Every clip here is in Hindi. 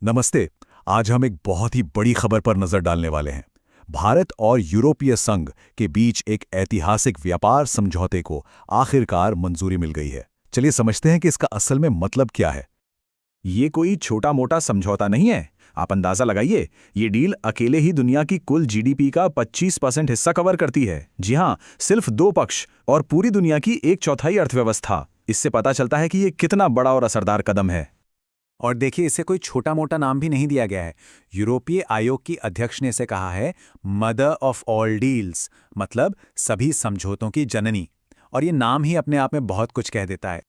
नमस्ते। आज हम एक बहुत ही बड़ी खबर पर नजर डालने वाले हैं। भारत और यूरोपीय संघ के बीच एक ऐतिहासिक व्यापार समझौते को आखिरकार मंजूरी मिल गई है। चलिए समझते हैं कि इसका असल में मतलब क्या है। ये कोई छोटा मोटा समझौता नहीं है। आप अंदाजा लगाइए, ये डील अकेले ही दुनिया की कुल जीडीपी का 25% हिस्सा कवर करती है। जी हाँ, सिर्फ दो पक्ष और पूरी दुनिया की एक चौथाई अर्थव्यवस्था। इससे पता चलता है कि ये कितना बड़ा और असरदार कदम है। और देखिए, इसे कोई छोटा मोटा नाम भी नहीं दिया गया है। यूरोपीय आयोग की अध्यक्ष ने इसे कहा है मदर ऑफ ऑल डील्स, मतलब सभी समझौतों की जननी। और ये नाम ही अपने आप में बहुत कुछ कह देता है।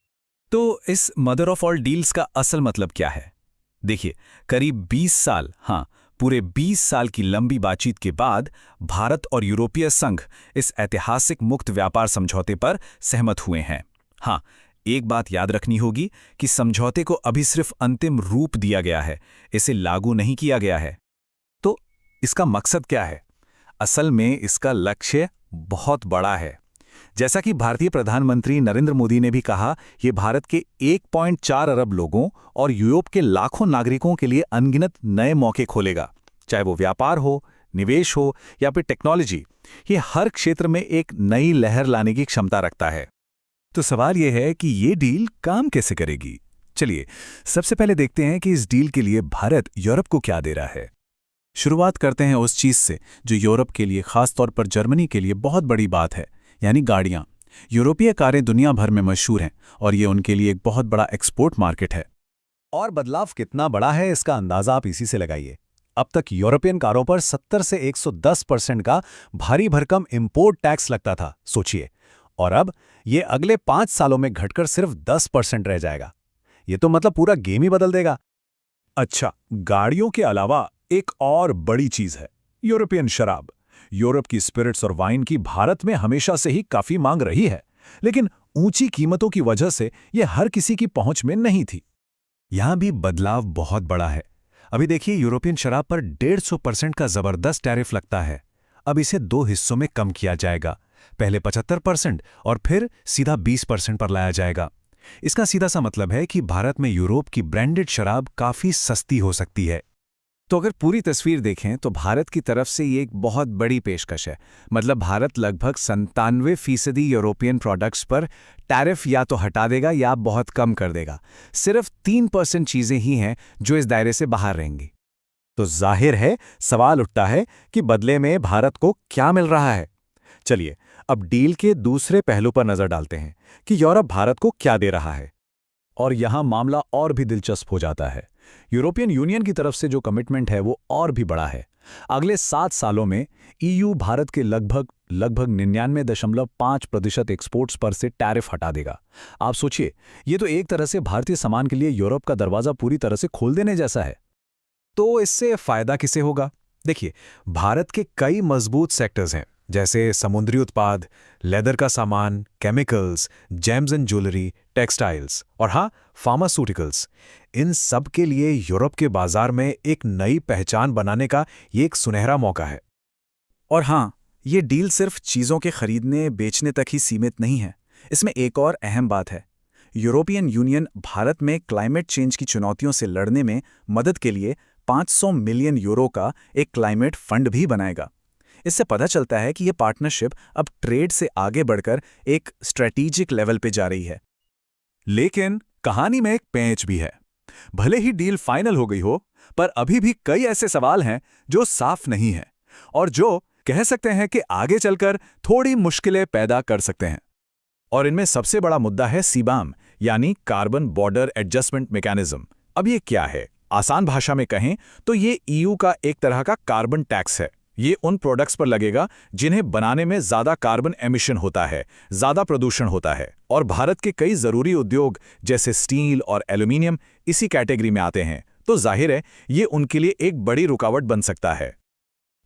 तो इस मदर ऑफ ऑल डील्स का असल मतलब क्या है? देखिए, करीब 20 साल, हाँ, पूरे 20 साल की लंबी बातचीत के बाद भारत और यूरोपीय संघ इस ऐतिहासिक मुक्त व्यापार समझौते पर सहमत हुए हैं। हाँ, एक बात याद रखनी होगी कि समझौते को अभी सिर्फ अंतिम रूप दिया गया है, इसे लागू नहीं किया गया है। तो इसका मकसद क्या है? असल में इसका लक्ष्य बहुत बड़ा है। जैसा कि भारतीय प्रधानमंत्री नरेंद्र मोदी ने भी कहा, ये भारत के 1.4 अरब लोगों और यूरोप के लाखों नागरिकों के लिए अनगिनत नए मौके खोलेगा। चाहे वो व्यापार हो, निवेश हो या फिर टेक्नोलॉजी, ये हर क्षेत्र में एक नई लहर लाने की क्षमता रखता है। तो सवाल यह है कि ये डील काम कैसे करेगी? चलिए, सबसे पहले देखते हैं कि इस डील के लिए भारत यूरोप को क्या दे रहा है। शुरुआत करते हैं उस चीज से जो यूरोप के लिए, खासतौर पर जर्मनी के लिए बहुत बड़ी बात है, यानी गाड़ियां। यूरोपीय कारें दुनिया भर में मशहूर हैं और ये उनके लिए एक बहुत बड़ा एक्सपोर्ट मार्केट है। और बदलाव कितना बड़ा है, इसका अंदाजा आप इसी से लगाइए। अब तक यूरोपियन कारों पर 70 से 110% का भारी भरकम इंपोर्ट टैक्स लगता था, सोचिए। और अब ये अगले 5 सालों में घटकर सिर्फ 10% रह जाएगा। ये तो मतलब पूरा गेम ही बदल देगा। अच्छा, गाड़ियों के अलावा एक और बड़ी चीज है, यूरोपियन शराब। यूरोप की स्पिरिट्स और वाइन की भारत में हमेशा से ही काफी मांग रही है, लेकिन ऊंची कीमतों की वजह से यह हर किसी की पहुंच में नहीं थी। यहां भी बदलाव बहुत बड़ा है। अभी देखिए, यूरोपियन शराब पर 150% का जबरदस्त टैरिफ लगता है। अब इसे 2 हिस्सों में कम किया जाएगा, पहले 75% और फिर सीधा 20% पर लाया जाएगा। इसका सीधा सा मतलब है कि भारत में यूरोप की ब्रांडेड शराब काफी सस्ती हो सकती है। तो अगर पूरी तस्वीर देखें तो भारत की तरफ से ये एक बहुत बड़ी पेशकश है। मतलब भारत लगभग 97% यूरोपियन प्रोडक्ट्स पर टैरिफ या तो हटा देगा या बहुत कम कर देगा। सिर्फ 3% चीजें ही हैं जो इस दायरे से बाहर रहेंगी। तो जाहिर है, सवाल उठता है कि बदले में भारत को क्या मिल रहा है। चलिए अब डील के दूसरे पहलू पर नजर डालते हैं कि यूरोप भारत को क्या दे रहा है। और यहां मामला और भी दिलचस्प हो जाता है। यूरोपियन यूनियन की तरफ से जो कमिटमेंट है वो और भी बड़ा है। अगले 7 सालों में ईयू भारत के लगभग 99.5% एक्सपोर्ट्स पर से टैरिफ हटा देगा। आप सोचिए, ये तो एक तरह से भारतीय सामान के लिए यूरोप का दरवाजा पूरी तरह से खोल देने जैसा है। तो इससे फायदा किसे होगा? देखिए, भारत के कई मजबूत सेक्टर्स हैं, जैसे समुद्री उत्पाद, लेदर का सामान, chemicals, James and jewellery, textiles और हाँ, फार्मास्यूटिकल्स। इन सब के लिए यूरोप के बाजार में एक नई पहचान बनाने का ये एक सुनहरा मौका है। और हाँ, ये डील सिर्फ चीज़ों के खरीदने बेचने तक ही सीमित नहीं है। इसमें एक और अहम बात है। यूरोपियन यूनियन भारत में क्लाइमेट चेंज की चुनौतियों से लड़ने में मदद के लिए 500 मिलियन यूरो का एक क्लाइमेट फंड भी बनाएगा। इससे पता चलता है कि ये पार्टनरशिप अब ट्रेड से आगे बढ़कर एक स्ट्रेटेजिक लेवल पे जा रही है। लेकिन कहानी में एक पेंच भी है। भले ही डील फाइनल हो गई हो, पर अभी भी कई ऐसे सवाल हैं जो साफ नहीं हैं और जो कह सकते हैं कि आगे चलकर थोड़ी मुश्किलें पैदा कर सकते हैं। और इनमें सबसे बड़ा मुद्दा है सीबाम, यानी कार्बन बॉर्डर एडजस्टमेंट मैकेनिज्म। अब ये क्या है? आसान भाषा में कहें तो ये ईयू का एक तरह का कार्बन टैक्स है। ये उन प्रोडक्ट्स पर लगेगा जिन्हें बनाने में ज्यादा कार्बन एमिशन होता है, ज्यादा प्रदूषण होता है। और भारत के कई जरूरी उद्योग जैसे स्टील और एल्यूमिनियम इसी कैटेगरी में आते हैं। तो जाहिर है, ये उनके लिए एक बड़ी रुकावट बन सकता है।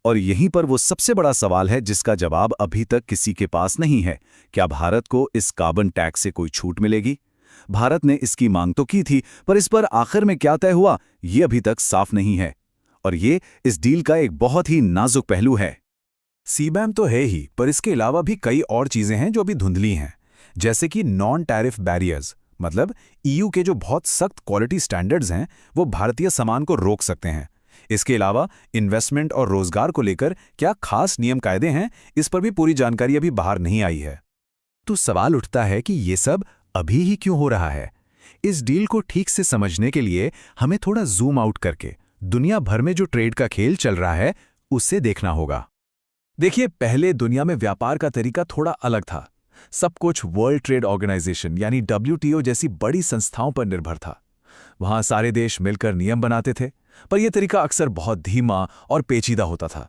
और यहीं पर वो सबसे बड़ा सवाल है जिसका जवाब अभी तक किसी के पास नहीं है। क्या भारत को इस कार्बन टैक्स से कोई छूट मिलेगी? भारत ने इसकी मांग तो की थी, पर इस पर आखिर में क्या तय हुआ, ये अभी तक साफ नहीं है। और ये इस डील का एक बहुत ही नाजुक पहलू है। सीबैम तो है ही, पर इसके अलावा भी कई और चीजें हैं जो अभी धुंधली हैं, जैसे कि नॉन टैरिफ बैरियर्स, मतलब ईयू के जो बहुत सख्त क्वालिटी स्टैंडर्ड्स हैं वो भारतीय सामान को रोक सकते हैं। इसके अलावा इन्वेस्टमेंट और रोजगार को लेकर क्या खास नियम कायदे हैं, इस पर भी पूरी जानकारी अभी बाहर नहीं आई है। तो सवाल उठता है कि ये सब अभी ही क्यों हो रहा है। इस डील को ठीक से समझने के लिए हमें थोड़ा जूम आउट करके दुनिया भर में जो ट्रेड का खेल चल रहा है उससे देखना होगा। देखिए, पहले दुनिया में व्यापार का तरीका थोड़ा अलग था। सब कुछ वर्ल्ड ट्रेड ऑर्गेनाइजेशन यानी WTO जैसी बड़ी संस्थाओं पर निर्भर था। वहां सारे देश मिलकर नियम बनाते थे, पर यह तरीका अक्सर बहुत धीमा और पेचीदा होता था।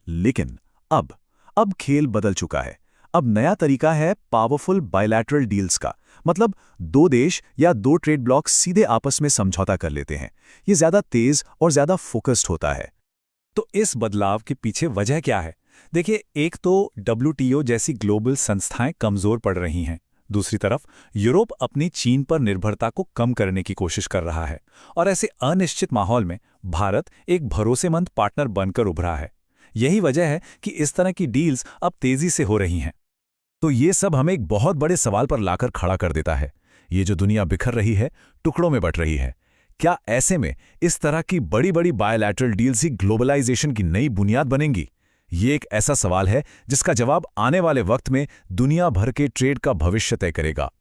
लेकिन अब खेल बदल चुका है। अब नया तरीका है पावरफुल बायलैटरल डील्स का, मतलब दो देश या दो ट्रेड ब्लॉक सीधे आपस में समझौता कर लेते हैं। ये ज्यादा तेज और ज्यादा फोकस्ड होता है। तो इस बदलाव के पीछे वजह क्या है? देखिए, एक तो WTO जैसी ग्लोबल संस्थाएं कमजोर पड़ रही हैं। दूसरी तरफ यूरोप अपनी चीन पर निर्भरता को कम करने की कोशिश कर रहा है, और ऐसे अनिश्चित माहौल में भारत एक भरोसेमंद पार्टनर बनकर उभरा है। यही वजह है कि इस तरह की डील्स अब तेजी से हो रही हैं। तो ये सब हमें एक बहुत बड़े सवाल पर लाकर खड़ा कर देता है। ये जो दुनिया बिखर रही है, टुकड़ों में बट रही है, क्या ऐसे में इस तरह की बड़ी बड़ी बायलैटरल डील्स ही ग्लोबलाइजेशन की नई बुनियाद बनेंगी? ये एक ऐसा सवाल है जिसका जवाब आने वाले वक्त में दुनिया भर के ट्रेड का भविष्य तय करेगा।